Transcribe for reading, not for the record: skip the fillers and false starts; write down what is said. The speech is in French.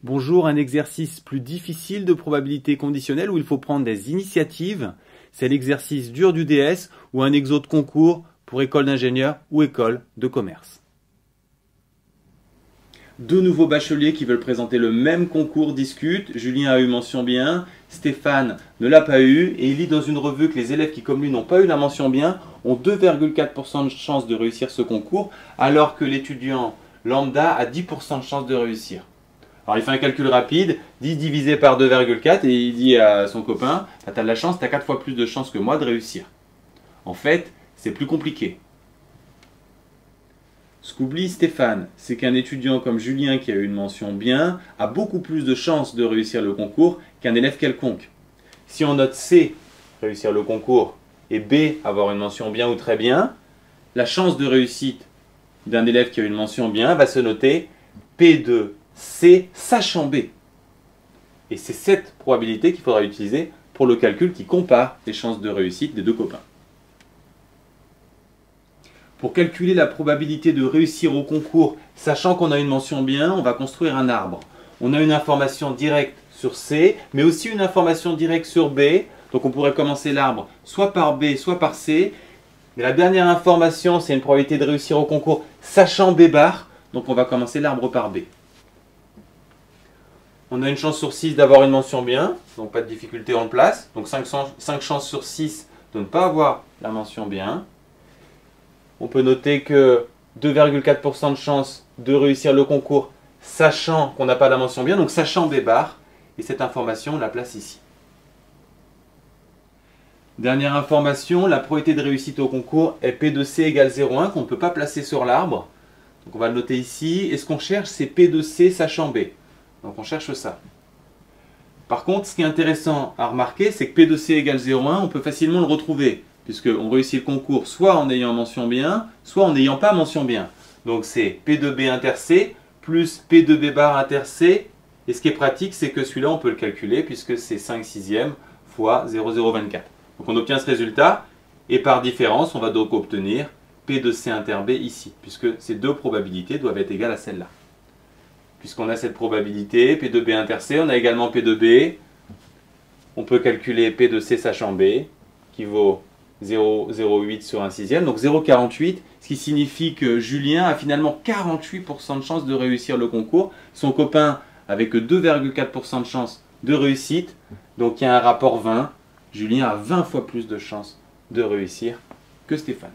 Bonjour, un exercice plus difficile de probabilité conditionnelle où il faut prendre des initiatives. C'est l'exercice dur du DS ou un exo de concours pour école d'ingénieur ou école de commerce. Deux nouveaux bacheliers qui veulent présenter le même concours discutent. Julien a eu mention bien, Stéphane ne l'a pas eu et il lit dans une revue que les élèves qui comme lui n'ont pas eu la mention bien ont 2,4% de chance de réussir ce concours alors que l'étudiant lambda a 10% de chance de réussir. Alors il fait un calcul rapide, 10 divisé par 2,4 et il dit à son copain, tu as de la chance, tu as 4 fois plus de chance que moi de réussir. En fait, c'est plus compliqué. Ce qu'oublie Stéphane, c'est qu'un étudiant comme Julien qui a eu une mention bien a beaucoup plus de chances de réussir le concours qu'un élève quelconque. Si on note C, réussir le concours, et B, avoir une mention bien ou très bien, la chance de réussite d'un élève qui a eu une mention bien va se noter P2 C sachant B. Et c'est cette probabilité qu'il faudra utiliser pour le calcul qui compare les chances de réussite des deux copains. Pour calculer la probabilité de réussir au concours, sachant qu'on a une mention bien, on va construire un arbre. On a une information directe sur C, mais aussi une information directe sur B. Donc on pourrait commencer l'arbre soit par B, soit par C. Mais la dernière information, c'est une probabilité de réussir au concours, sachant B bar. Donc on va commencer l'arbre par B. On a une chance sur 6 d'avoir une mention bien, donc pas de difficulté, on le place. Donc 5 chances sur 6 de ne pas avoir la mention bien. On peut noter que 2,4% de chance de réussir le concours, sachant qu'on n'a pas la mention bien, donc sachant B bar. Et cette information, on la place ici. Dernière information, la probabilité de réussite au concours est P de C égale 0,1 qu'on ne peut pas placer sur l'arbre. Donc on va le noter ici. Et ce qu'on cherche, c'est P de C sachant B. Donc on cherche ça. Par contre, ce qui est intéressant à remarquer, c'est que P de C égale 0,1, on peut facilement le retrouver, puisqu'on réussit le concours soit en ayant mention bien, soit en n'ayant pas mention bien. Donc c'est P de B inter C plus P de B bar inter C. Et ce qui est pratique, c'est que celui-là, on peut le calculer, puisque c'est 5 sixièmes fois 0,024. Donc on obtient ce résultat, et par différence, on va donc obtenir P de C inter B ici, puisque ces deux probabilités doivent être égales à celle-là. Puisqu'on a cette probabilité, P de B inter C, on a également P de B. On peut calculer P de C sachant B, qui vaut 0,08 sur 1 sixième, donc 0,48, ce qui signifie que Julien a finalement 48% de chance de réussir le concours. Son copain avec que 2,4% de chance de réussite, donc il y a un rapport 20. Julien a 20 fois plus de chances de réussir que Stéphane.